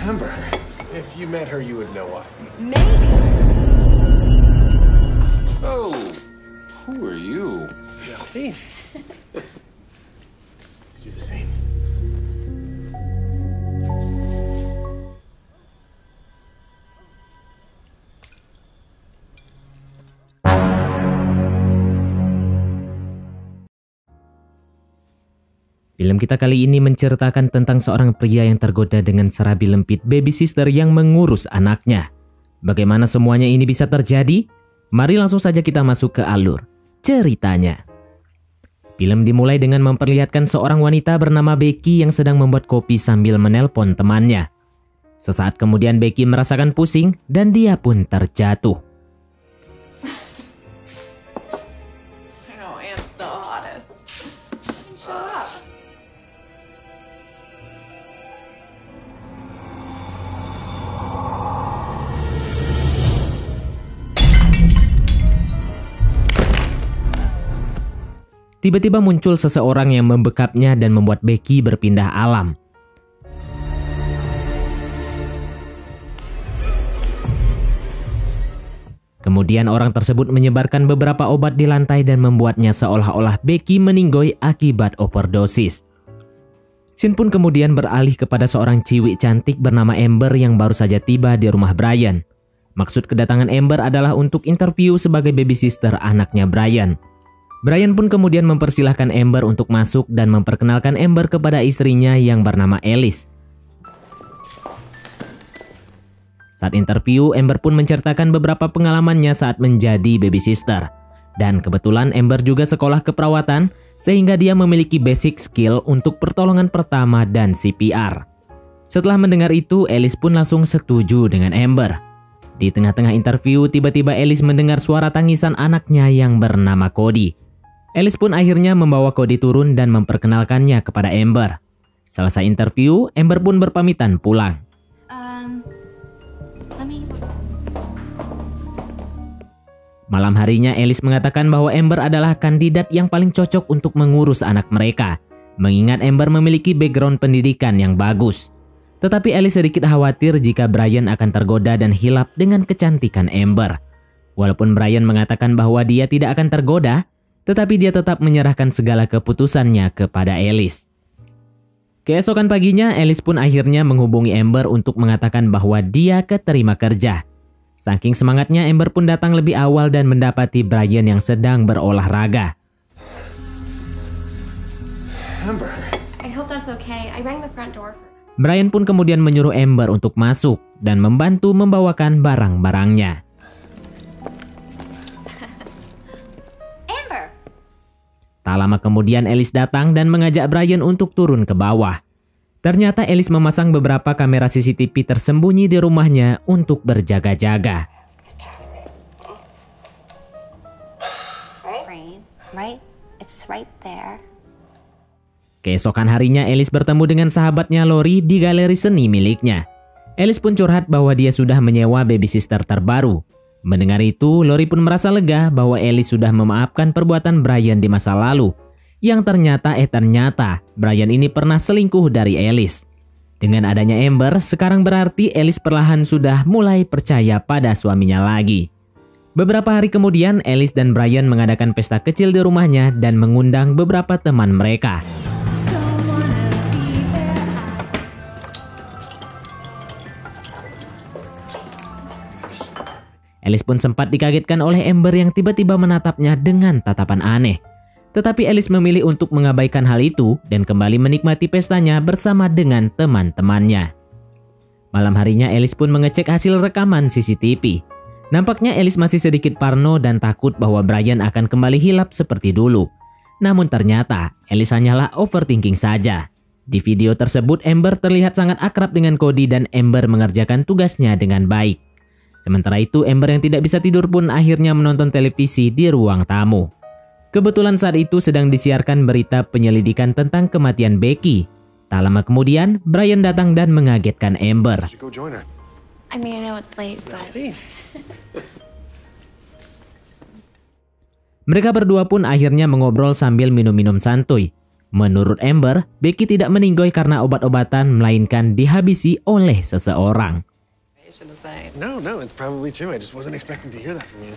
Amber, if you met her, you would know why. Maybe. Oh, who are you? Justine. Do the same. Film kita kali ini menceritakan tentang seorang pria yang tergoda dengan serabi lempit baby sister yang mengurus anaknya. Bagaimana semuanya ini bisa terjadi? Mari langsung saja kita masuk ke alur ceritanya. Film dimulai dengan memperlihatkan seorang wanita bernama Becky yang sedang membuat kopi sambil menelpon temannya. Sesaat kemudian Becky merasakan pusing dan dia pun terjatuh. Tiba-tiba muncul seseorang yang membekapnya dan membuat Becky berpindah alam. Kemudian orang tersebut menyebarkan beberapa obat di lantai dan membuatnya seolah-olah Becky meninggoy akibat overdosis. Scene pun kemudian beralih kepada seorang ciwik cantik bernama Amber yang baru saja tiba di rumah Brian. Maksud kedatangan Amber adalah untuk interview sebagai baby sister anaknya Brian. Brian pun kemudian mempersilahkan Amber untuk masuk dan memperkenalkan Amber kepada istrinya yang bernama Alice. Saat interview, Amber pun menceritakan beberapa pengalamannya saat menjadi baby sister. Dan kebetulan Amber juga sekolah keperawatan sehingga dia memiliki basic skill untuk pertolongan pertama dan CPR. Setelah mendengar itu, Alice pun langsung setuju dengan Amber. Di tengah-tengah interview, tiba-tiba Alice mendengar suara tangisan anaknya yang bernama Cody. Alice pun akhirnya membawa Cody turun dan memperkenalkannya kepada Amber. Selesai interview, Amber pun berpamitan pulang. Malam harinya Alice mengatakan bahwa Amber adalah kandidat yang paling cocok untuk mengurus anak mereka, mengingat Amber memiliki background pendidikan yang bagus. Tetapi Alice sedikit khawatir jika Brian akan tergoda dan hilap dengan kecantikan Amber. Walaupun Brian mengatakan bahwa dia tidak akan tergoda, tetapi dia tetap menyerahkan segala keputusannya kepada Alice. Keesokan paginya, Alice pun akhirnya menghubungi Amber untuk mengatakan bahwa dia keterima kerja. Saking semangatnya, Amber pun datang lebih awal dan mendapati Brian yang sedang berolahraga. Amber. I hope that's okay. I rang the front door. Brian pun kemudian menyuruh Amber untuk masuk dan membantu membawakan barang-barangnya. Tak lama kemudian Alice datang dan mengajak Brian untuk turun ke bawah. Ternyata Alice memasang beberapa kamera CCTV tersembunyi di rumahnya untuk berjaga-jaga. Keesokan harinya Alice bertemu dengan sahabatnya Lori di galeri seni miliknya. Alice pun curhat bahwa dia sudah menyewa baby sister terbaru. Mendengar itu, Lori pun merasa lega bahwa Alice sudah memaafkan perbuatan Brian di masa lalu. Yang ternyata Brian ini pernah selingkuh dari Alice. Dengan adanya Amber, sekarang berarti Alice perlahan sudah mulai percaya pada suaminya lagi. Beberapa hari kemudian, Alice dan Brian mengadakan pesta kecil di rumahnya dan mengundang beberapa teman mereka. Alice pun sempat dikagetkan oleh Amber yang tiba-tiba menatapnya dengan tatapan aneh. Tetapi Alice memilih untuk mengabaikan hal itu dan kembali menikmati pestanya bersama dengan teman-temannya. Malam harinya Alice pun mengecek hasil rekaman CCTV. Nampaknya Alice masih sedikit parno dan takut bahwa Brian akan kembali hilap seperti dulu. Namun ternyata Alice hanyalah overthinking saja. Di video tersebut Amber terlihat sangat akrab dengan Cody dan Amber mengerjakan tugasnya dengan baik. Sementara itu, Amber yang tidak bisa tidur pun akhirnya menonton televisi di ruang tamu. Kebetulan saat itu sedang disiarkan berita penyelidikan tentang kematian Becky. Tak lama kemudian, Brian datang dan mengagetkan Amber. I mean, I know it's late, but... Mereka berdua pun akhirnya mengobrol sambil minum-minum santuy. Menurut Amber, Becky tidak meninggoy karena obat-obatan melainkan dihabisi oleh seseorang. No, it's probably true. I just wasn't expecting to hear that from you.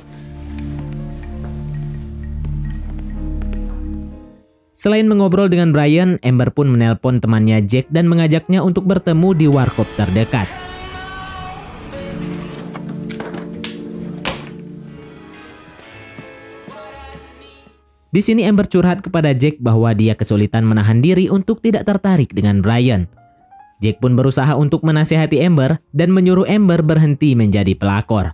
Selain mengobrol dengan Brian, Amber pun menelpon temannya Jack dan mengajaknya untuk bertemu di warkop terdekat. Di sini Amber curhat kepada Jack bahwa dia kesulitan menahan diri untuk tidak tertarik dengan Brian. Jack pun berusaha untuk menasihati Amber dan menyuruh Amber berhenti menjadi pelakor.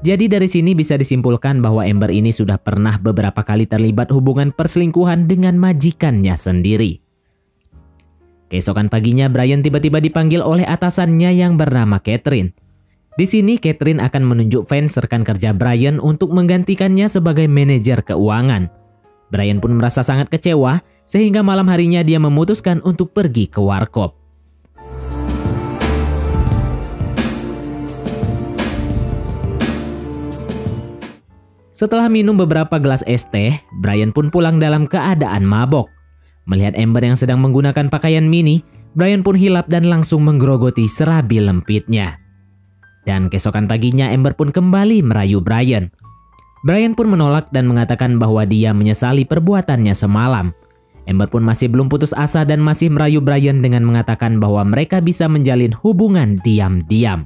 Jadi dari sini bisa disimpulkan bahwa Amber ini sudah pernah beberapa kali terlibat hubungan perselingkuhan dengan majikannya sendiri. Keesokan paginya Brian tiba-tiba dipanggil oleh atasannya yang bernama Catherine. Di sini Catherine akan menunjuk fans rekan kerja Brian untuk menggantikannya sebagai manajer keuangan. Brian pun merasa sangat kecewa sehingga malam harinya dia memutuskan untuk pergi ke warkop. Setelah minum beberapa gelas es teh, Brian pun pulang dalam keadaan mabok. Melihat Amber yang sedang menggunakan pakaian mini, Brian pun hilap dan langsung menggerogoti serabi lempitnya. Dan keesokan paginya Amber pun kembali merayu Brian. Brian pun menolak dan mengatakan bahwa dia menyesali perbuatannya semalam. Amber pun masih belum putus asa dan masih merayu Brian dengan mengatakan bahwa mereka bisa menjalin hubungan diam-diam.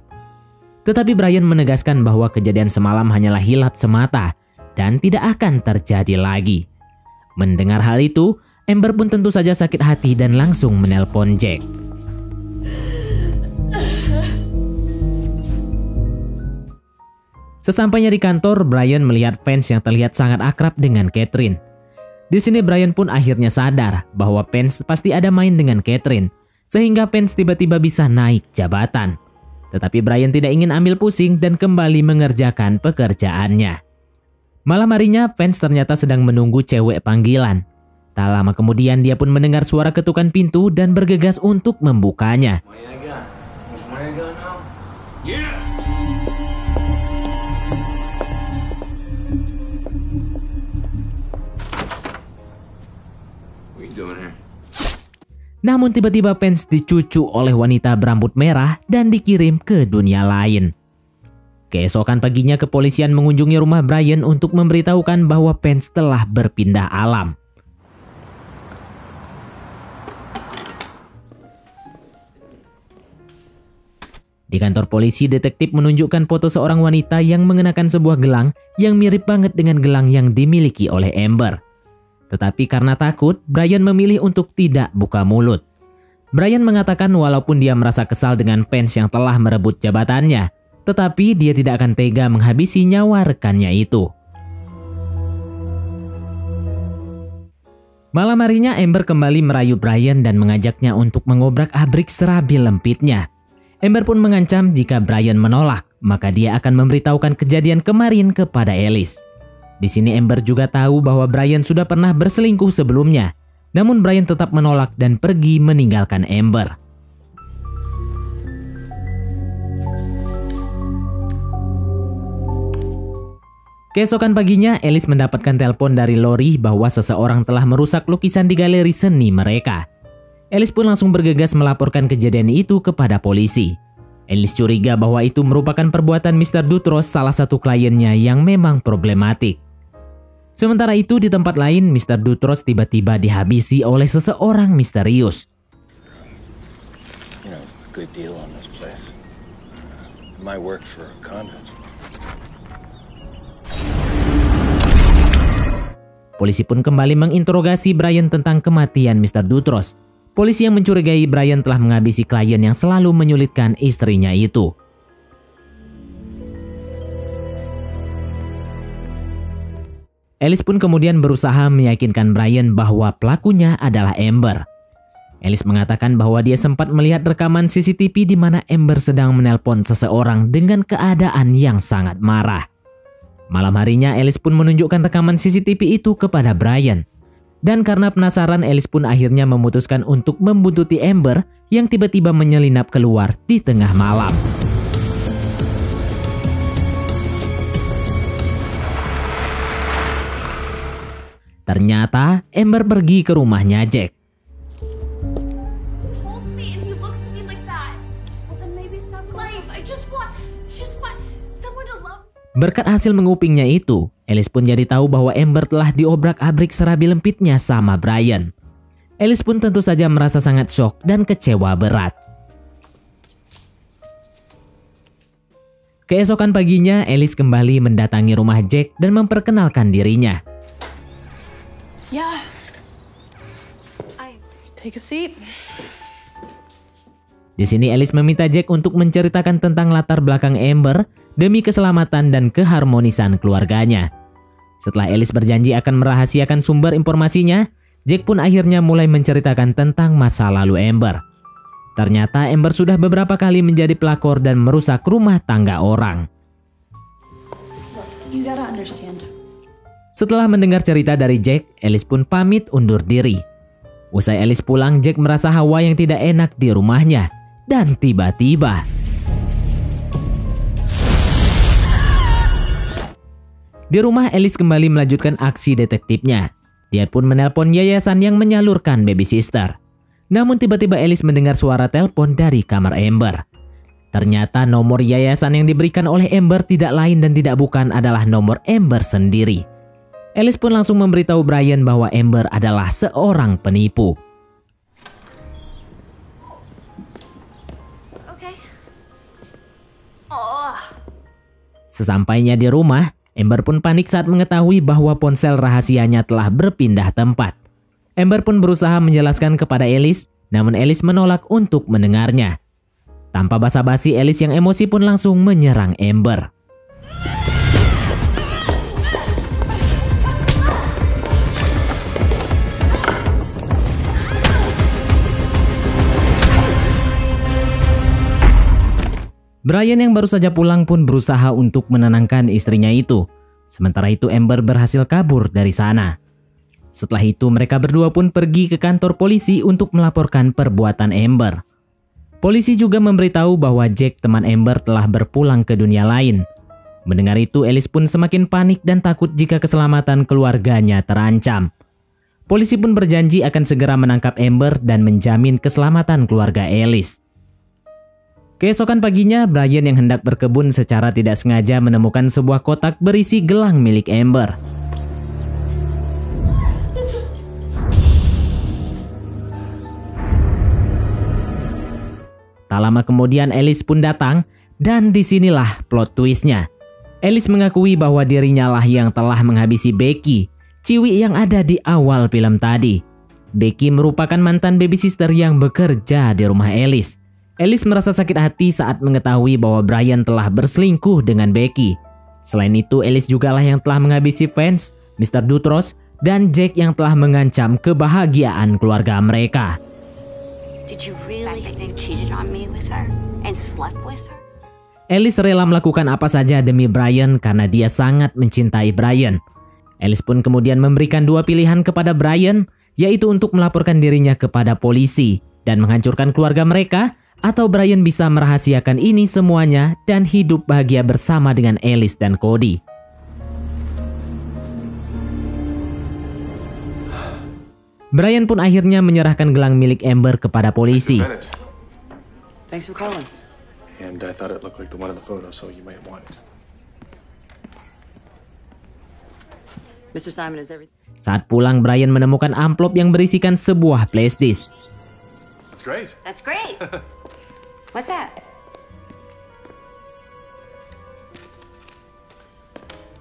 Tetapi Brian menegaskan bahwa kejadian semalam hanyalah hilap semata dan tidak akan terjadi lagi. Mendengar hal itu, Amber pun tentu saja sakit hati dan langsung menelpon Jack. Sesampainya di kantor, Brian melihat fans yang terlihat sangat akrab dengan Catherine. Di sini Brian pun akhirnya sadar bahwa fans pasti ada main dengan Catherine, sehingga fans tiba-tiba bisa naik jabatan. Tetapi Brian tidak ingin ambil pusing dan kembali mengerjakan pekerjaannya. Malam harinya, fans ternyata sedang menunggu cewek panggilan. Tak lama kemudian dia pun mendengar suara ketukan pintu dan bergegas untuk membukanya. Namun tiba-tiba fans dicucu oleh wanita berambut merah dan dikirim ke dunia lain. Keesokan paginya kepolisian mengunjungi rumah Brian untuk memberitahukan bahwa fans telah berpindah alam. Di kantor polisi, detektif menunjukkan foto seorang wanita yang mengenakan sebuah gelang yang mirip banget dengan gelang yang dimiliki oleh Amber. Tetapi karena takut, Brian memilih untuk tidak buka mulut. Brian mengatakan walaupun dia merasa kesal dengan fans yang telah merebut jabatannya, tetapi dia tidak akan tega menghabisi nyawa rekannya itu. Malam harinya Amber kembali merayu Brian dan mengajaknya untuk mengobrak-abrik serabi lempitnya. Amber pun mengancam jika Brian menolak, maka dia akan memberitahukan kejadian kemarin kepada Alice. Di sini Amber juga tahu bahwa Brian sudah pernah berselingkuh sebelumnya. Namun Brian tetap menolak dan pergi meninggalkan Amber. Keesokan paginya, Alice mendapatkan telepon dari Lori bahwa seseorang telah merusak lukisan di galeri seni mereka. Alice pun langsung bergegas melaporkan kejadian itu kepada polisi. Alice curiga bahwa itu merupakan perbuatan Mr. Dutros, salah satu kliennya yang memang problematik. Sementara itu di tempat lain, Mr. Dutros tiba-tiba dihabisi oleh seseorang misterius. Polisi pun kembali menginterogasi Brian tentang kematian Mr. Dutros. Polisi yang mencurigai Brian telah menghabisi klien yang selalu menyulitkan istrinya itu. Alice pun kemudian berusaha meyakinkan Brian bahwa pelakunya adalah Amber. Alice mengatakan bahwa dia sempat melihat rekaman CCTV di mana Amber sedang menelpon seseorang dengan keadaan yang sangat marah. Malam harinya Alice pun menunjukkan rekaman CCTV itu kepada Brian. Dan karena penasaran, Alice pun akhirnya memutuskan untuk membuntuti Amber yang tiba-tiba menyelinap keluar di tengah malam. Ternyata Amber pergi ke rumahnya Jack. Berkat hasil mengupingnya itu, Alice pun jadi tahu bahwa Amber telah diobrak-abrik serabi lempitnya sama Brian. Alice pun tentu saja merasa sangat syok dan kecewa berat. Keesokan paginya, Alice kembali mendatangi rumah Jack dan memperkenalkan dirinya. Yeah. Take a seat. Di sini Alice meminta Jack untuk menceritakan tentang latar belakang Amber demi keselamatan dan keharmonisan keluarganya. Setelah Alice berjanji akan merahasiakan sumber informasinya, Jack pun akhirnya mulai menceritakan tentang masa lalu Amber. Ternyata Amber sudah beberapa kali menjadi pelakor dan merusak rumah tangga orang. You gotta understand. Setelah mendengar cerita dari Jack, Alice pun pamit undur diri. Usai Alice pulang, Jack merasa hawa yang tidak enak di rumahnya. Dan tiba-tiba di rumah, Alice kembali melanjutkan aksi detektifnya. Dia pun menelpon yayasan yang menyalurkan baby sister. Namun tiba-tiba Alice mendengar suara telepon dari kamar Amber. Ternyata nomor yayasan yang diberikan oleh Amber tidak lain dan tidak bukan adalah nomor Amber sendiri. Alice pun langsung memberitahu Brian bahwa Amber adalah seorang penipu. Sesampainya di rumah, Amber pun panik saat mengetahui bahwa ponsel rahasianya telah berpindah tempat. Amber pun berusaha menjelaskan kepada Alice, namun Alice menolak untuk mendengarnya. Tanpa basa-basi, Alice yang emosi pun langsung menyerang Amber. Brian yang baru saja pulang pun berusaha untuk menenangkan istrinya itu. Sementara itu Amber berhasil kabur dari sana. Setelah itu mereka berdua pun pergi ke kantor polisi untuk melaporkan perbuatan Amber. Polisi juga memberitahu bahwa Jack, teman Amber, telah berpulang ke dunia lain. Mendengar itu, Alice pun semakin panik dan takut jika keselamatan keluarganya terancam. Polisi pun berjanji akan segera menangkap Amber dan menjamin keselamatan keluarga Alice. Keesokan paginya, Brian yang hendak berkebun secara tidak sengaja menemukan sebuah kotak berisi gelang milik Amber. Tak lama kemudian Alice pun datang dan disinilah plot twistnya. Alice mengakui bahwa dirinya lah yang telah menghabisi Becky, ciwi yang ada di awal film tadi. Becky merupakan mantan baby sister yang bekerja di rumah Alice. Alice merasa sakit hati saat mengetahui bahwa Brian telah berselingkuh dengan Becky. Selain itu, Alice jugalah yang telah menghabisi Vance, Mr. Dutros, dan Jack yang telah mengancam kebahagiaan keluarga mereka. Did you really think you cheated on me with her and slept with her? Alice rela melakukan apa saja demi Brian karena dia sangat mencintai Brian. Alice pun kemudian memberikan dua pilihan kepada Brian, yaitu untuk melaporkan dirinya kepada polisi dan menghancurkan keluarga mereka, atau Brian bisa merahasiakan ini semuanya dan hidup bahagia bersama dengan Alice dan Cody. Brian pun akhirnya menyerahkan gelang milik Amber kepada polisi. Thanks for calling. And I thought it looked like the one in the photo, so you might want it. Mr. Simon, is everything? Saat pulang, Brian menemukan amplop yang berisikan sebuah flashdisk. That's great. That's great. What's that?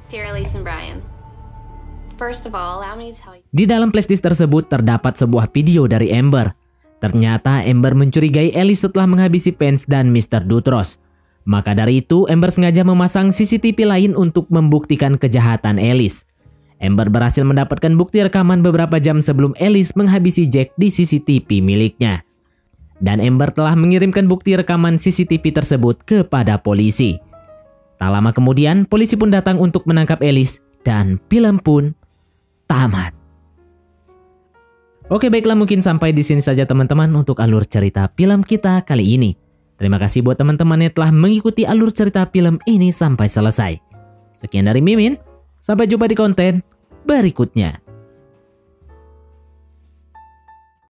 Dear Elise and Brian, first of all, allow me to tell you. Di dalam flashdisk tersebut terdapat sebuah video dari Amber. Ternyata Amber mencurigai Alice setelah menghabisi Vance dan Mr. Dutros. Maka dari itu, Amber sengaja memasang CCTV lain untuk membuktikan kejahatan Alice. Amber berhasil mendapatkan bukti rekaman beberapa jam sebelum Alice menghabisi Jack di CCTV miliknya. Dan Amber telah mengirimkan bukti rekaman CCTV tersebut kepada polisi. Tak lama kemudian, polisi pun datang untuk menangkap Alice dan film pun tamat. Oke, baiklah, mungkin sampai di sini saja teman-teman untuk alur cerita film kita kali ini. Terima kasih buat teman-teman yang telah mengikuti alur cerita film ini sampai selesai. Sekian dari Mimin, sampai jumpa di konten berikutnya.